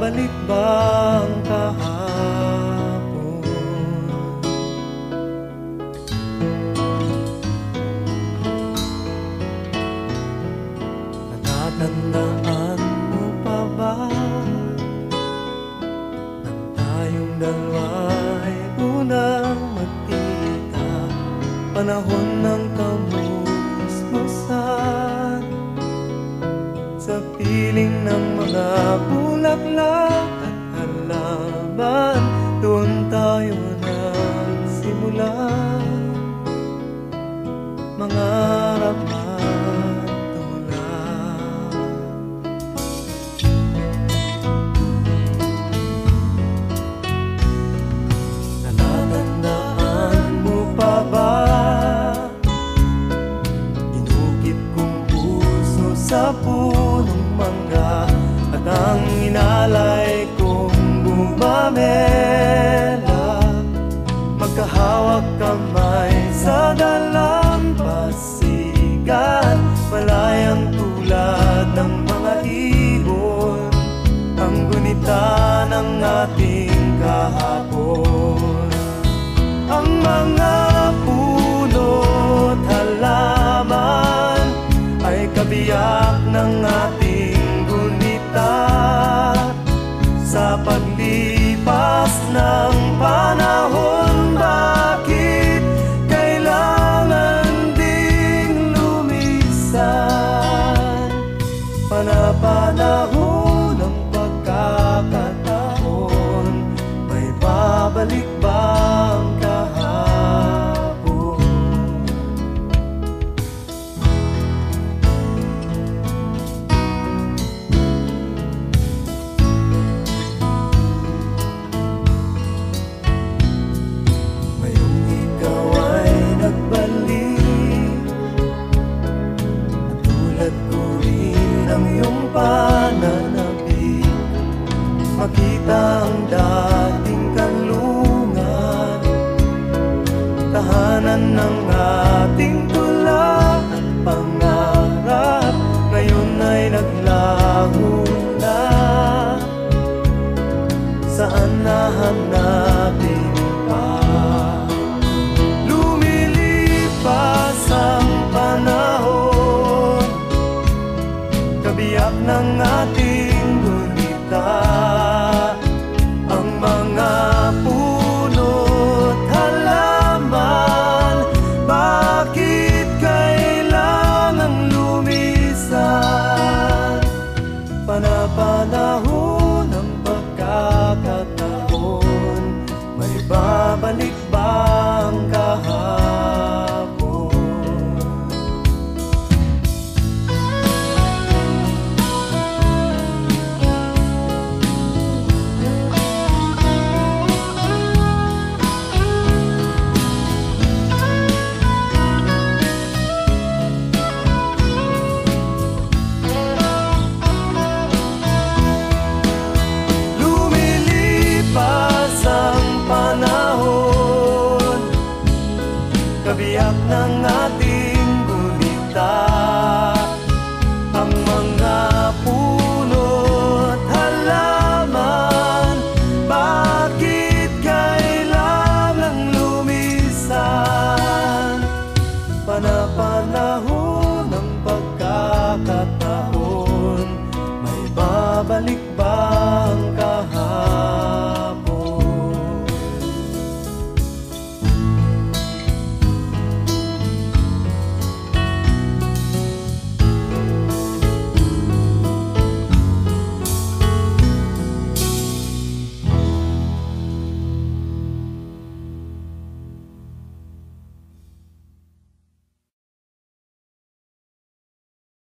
babalik ba ang kahapon? Natatandaan mo pa ba nang tayong dalawa'y unang magkita? Panahon ng kamusmusan, sa piling ng mga bulaklak at halaman, doon tayo nagsimula mangarap at tumulak. Natatandaan mo pa ba inukit kong puso sa punong mangga, at ang inalay kong gumamela, magkahawak kamay sa dalampasigan, malayang tulad ng mga ibon, ang gunita ng ating kahapon. Ang mga puno't halaman ay kabiyak ng ating gunita, sa paglipas ng panahon. Bakit kailangan ding lumisan? Panapanahon ng pagkakataon, may babalik ba ang kahapon? Ngayong ikaw ay nagbalik, at tulad ko rin ang iyong pananabik, makita ang dating kanlungan, tahanan ng ating tula at pangarap, ngayon ay naglaho na. Saan nahanapin pa? Lumilipas ang panahon, kabiyak ng ating gunita, ang mga puno't halaman. Bakit kailangang lumisan? Panapanahon ng pagkakataon, may babalik ba ang kahapon? Lumilipas ang panahon, kabiyak ng ating gunita, ang mga puno't halaman. Bakit kailangang lumisan? Panapanahon